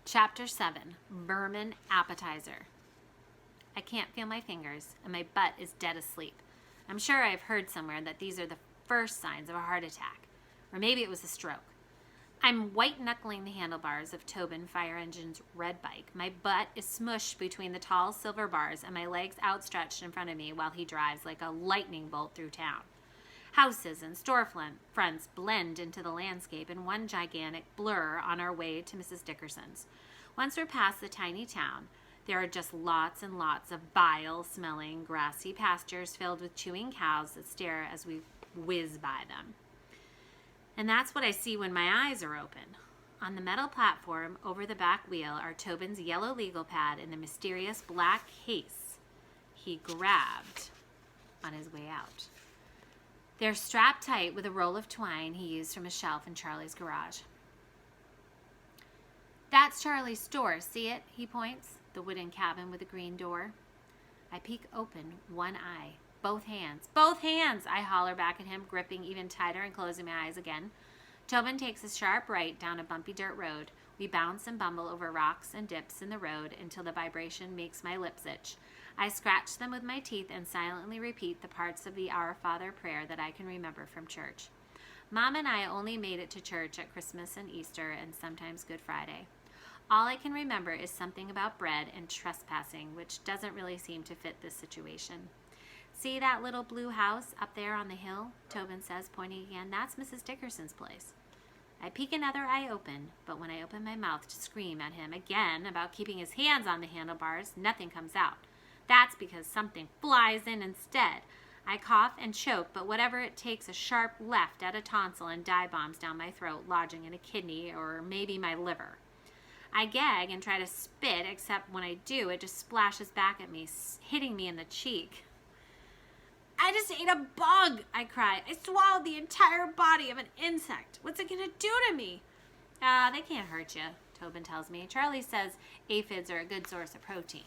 Chapter 7, Vermin Appetizer. I can't feel my fingers, and my butt is dead asleep. I'm sure I've heard somewhere that these are the first signs of a heart attack. Or maybe it was a stroke. I'm white-knuckling the handlebars of Tobin Fire Engine's red bike. My butt is smushed between the tall silver bars and my legs outstretched in front of me while he drives like a lightning bolt through town. Houses and storefronts blend into the landscape in one gigantic blur on our way to Mrs. Dickerson's. Once we're past the tiny town, there are just lots and lots of vile-smelling, grassy pastures filled with chewing cows that stare as we whiz by them. And that's what I see when my eyes are open. On the metal platform over the back wheel are Tobin's yellow legal pad and the mysterious black case he grabbed on his way out. They're strapped tight with a roll of twine he used from a shelf in Charlie's garage. That's Charlie's store, see it? He points, the wooden cabin with a green door. I peek open one eye. Both hands, I holler back at him, gripping even tighter and closing my eyes again. Tobin takes a sharp right down a bumpy dirt road. We bounce and bumble over rocks and dips in the road until the vibration makes my lips itch. I scratch them with my teeth and silently repeat the parts of the Our Father prayer that I can remember from church. Mom and I only made it to church at Christmas and Easter and sometimes Good Friday. All I can remember is something about bread and trespassing, which doesn't really seem to fit this situation. See that little blue house up there on the hill? Tobin says, pointing again. That's Mrs. Dickerson's place. I peek another eye open, but when I open my mouth to scream at him again about keeping his hands on the handlebars, nothing comes out. That's because something flies in instead. I cough and choke, but whatever it takes, a sharp left at a tonsil and dive bombs down my throat, lodging in a kidney or maybe my liver. I gag and try to spit, except when I do, it just splashes back at me, hitting me in the cheek. I just ate a bug, I cry. I swallowed the entire body of an insect. What's it going to do to me? They can't hurt you, Tobin tells me. Charlie says aphids are a good source of protein.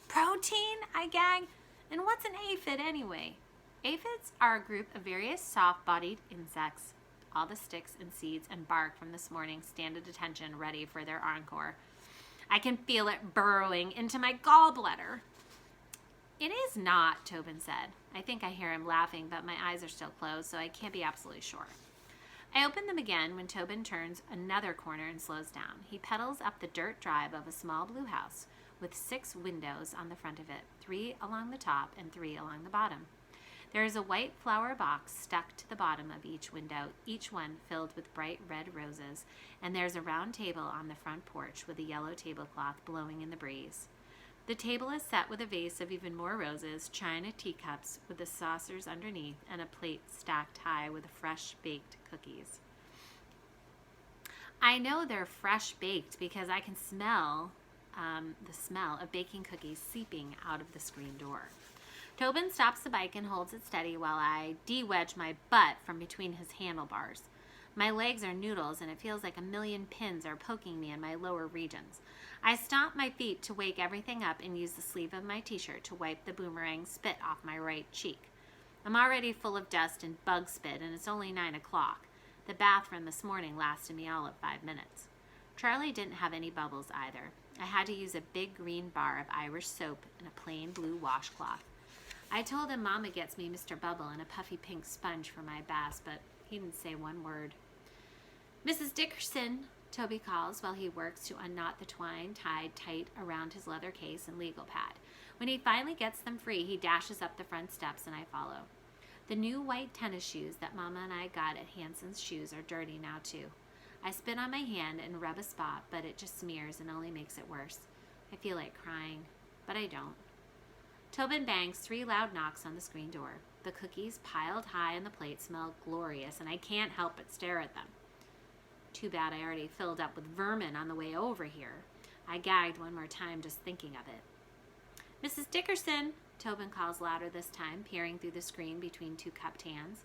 Protein? I gag. And what's an aphid anyway? Aphids are a group of various soft-bodied insects. All the sticks and seeds and bark from this morning stand at attention, ready for their encore. I can feel it burrowing into my gallbladder. It is not, Tobin said. I think I hear him laughing, but my eyes are still closed, so I can't be absolutely sure. I open them again when Tobin turns another corner and slows down. He pedals up the dirt drive of a small blue house with 6 windows on the front of it, 3 along the top and 3 along the bottom. There is a white flower box stuck to the bottom of each window, each one filled with bright red roses, and there's a round table on the front porch with a yellow tablecloth blowing in the breeze. The table is set with a vase of even more roses, china teacups with the saucers underneath, and a plate stacked high with fresh-baked cookies. I know they're fresh-baked because I can smell the smell of baking cookies seeping out of the screen door. Tobin stops the bike and holds it steady while I de-wedge my butt from between his handlebars. My legs are noodles, and it feels like a million pins are poking me in my lower regions. I stomp my feet to wake everything up and use the sleeve of my t-shirt to wipe the boomerang spit off my right cheek. I'm already full of dust and bug spit, and it's only 9 o'clock. The bathroom this morning lasted me all of 5 minutes. Charlie didn't have any bubbles either. I had to use a big green bar of Irish soap and a plain blue washcloth. I told him Mama gets me Mr. Bubble and a puffy pink sponge for my bath, but he didn't say one word. Mrs. Dickerson, Toby calls while he works to unknot the twine tied tight around his leather case and legal pad. When he finally gets them free, he dashes up the front steps and I follow. The new white tennis shoes that Mama and I got at Hanson's Shoes are dirty now too. I spit on my hand and rub a spot, but it just smears and only makes it worse. I feel like crying, but I don't. Tobin bangs 3 loud knocks on the screen door. The cookies piled high on the plate smell glorious, and I can't help but stare at them. Too bad I already filled up with vermin on the way over here. I gagged one more time just thinking of it. Mrs. Dickerson, Tobin calls louder this time, peering through the screen between 2 cupped hands.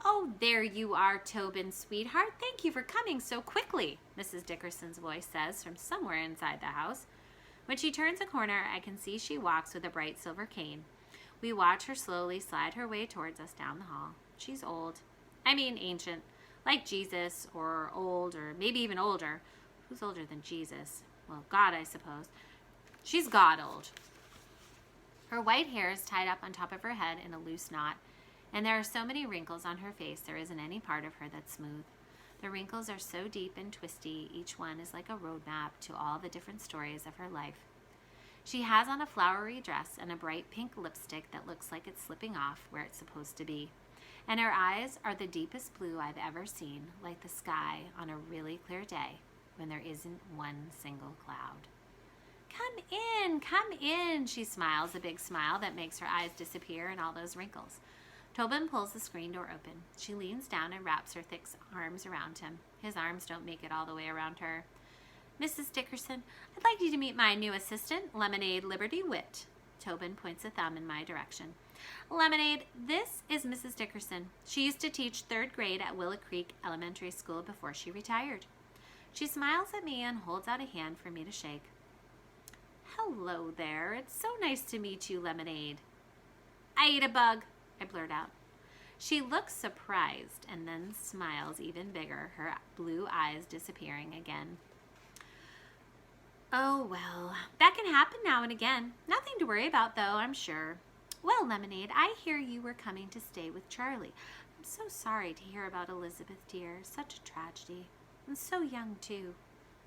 Oh, there you are, Tobin, sweetheart. Thank you for coming so quickly, Mrs. Dickerson's voice says from somewhere inside the house. When she turns a corner, I can see she walks with a bright silver cane. We watch her slowly slide her way towards us down the hall. She's old. I mean ancient. Like Jesus, or old, or maybe even older. Who's older than Jesus? Well, God, I suppose. She's God old. Her white hair is tied up on top of her head in a loose knot, and there are so many wrinkles on her face there isn't any part of her that's smooth. The wrinkles are so deep and twisty, each one is like a roadmap to all the different stories of her life. She has on a flowery dress and a bright pink lipstick that looks like it's slipping off where it's supposed to be. And her eyes are the deepest blue I've ever seen, like the sky on a really clear day when there isn't one single cloud. Come in, she smiles, a big smile that makes her eyes disappear in all those wrinkles. Tobin pulls the screen door open. She leans down and wraps her thick arms around him. His arms don't make it all the way around her. Mrs. Dickerson, I'd like you to meet my new assistant, Lemonade Liberty Wit. Tobin points a thumb in my direction. Lemonade, this is Mrs. Dickerson. She used to teach 3rd grade at Willow Creek Elementary School before she retired. She smiles at me and holds out a hand for me to shake. Hello there. It's so nice to meet you, Lemonade. I ate a bug, I blurt out. She looks surprised and then smiles even bigger, her blue eyes disappearing again. Oh, well, that can happen now and again. Nothing to worry about, though, I'm sure. Well, Lemonade, I hear you were coming to stay with Charlie. I'm so sorry to hear about Elizabeth, dear. Such a tragedy. And so young, too.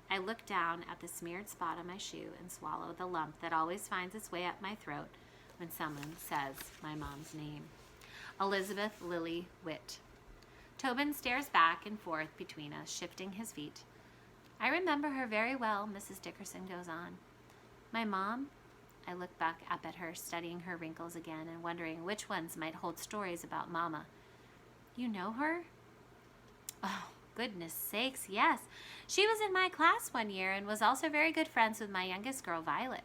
I look down at the smeared spot on my shoe and swallow the lump that always finds its way up my throat when someone says my mom's name. Elizabeth Lily Witt. Tobin stares back and forth between us, shifting his feet. I remember her very well, Mrs. Dickerson goes on. My mom? I look back up at her, studying her wrinkles again and wondering which ones might hold stories about Mama. You know her? Oh, goodness sakes, yes. She was in my class one year and was also very good friends with my youngest girl, Violet.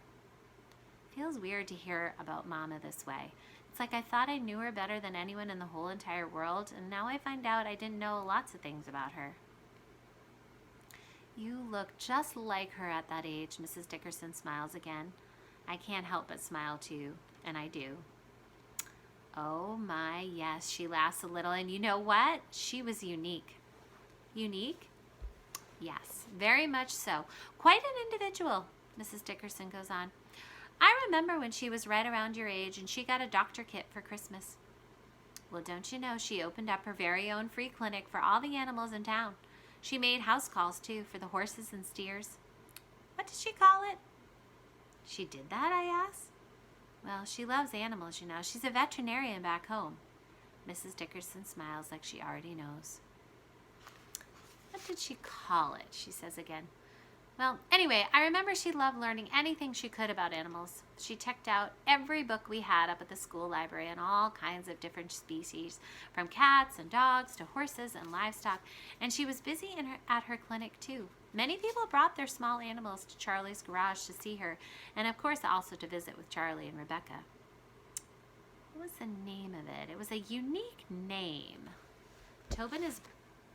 Feels weird to hear about Mama this way. It's like I thought I knew her better than anyone in the whole entire world, and now I find out I didn't know lots of things about her. You look just like her at that age, Mrs. Dickerson smiles again. I can't help but smile too, and I do. Oh my, yes, she laughs a little, and you know what? She was unique. Unique? Yes, very much so. Quite an individual, Mrs. Dickerson goes on. I remember when she was right around your age and she got a doctor kit for Christmas. Well, don't you know she opened up her very own free clinic for all the animals in town. She made house calls, too, for the horses and steers. What did she call it? She did that, I asked. Well, she loves animals, you know. She's a veterinarian back home. Mrs. Dickerson smiles like she already knows. What did she call it? She says again. Well, anyway, I remember she loved learning anything she could about animals. She checked out every book we had up at the school library on all kinds of different species, from cats and dogs to horses and livestock, and she was busy at her clinic too. Many people brought their small animals to Charlie's garage to see her, and of course also to visit with Charlie and Rebecca. What was the name of it? It was a unique name. Tobin is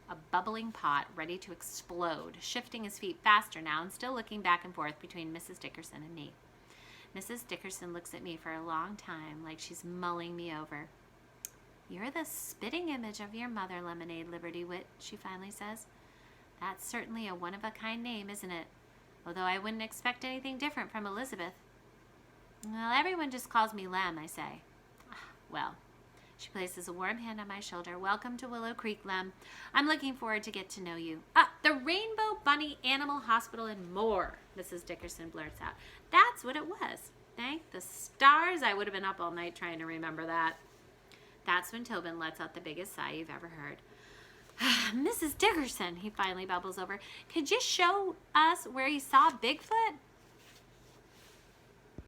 a bubbling pot ready to explode, shifting his feet faster now and still looking back and forth between Mrs. Dickerson and me. Mrs. Dickerson looks at me for a long time like she's mulling me over. You're the spitting image of your mother, Lemonade Liberty Wit, she finally says. That's certainly a one-of-a-kind name, isn't it? Although I wouldn't expect anything different from Elizabeth. Well, everyone just calls me Lem, I say. Well, she places a warm hand on my shoulder. Welcome to Willow Creek, Lem. I'm looking forward to get to know you. The Rainbow Bunny Animal Hospital and more, Mrs. Dickerson blurts out. That's what it was. Thank the stars I would have been up all night trying to remember that. That's when Tobin lets out the biggest sigh you've ever heard. Mrs. Dickerson, he finally bubbles over. Could you show us where you saw Bigfoot?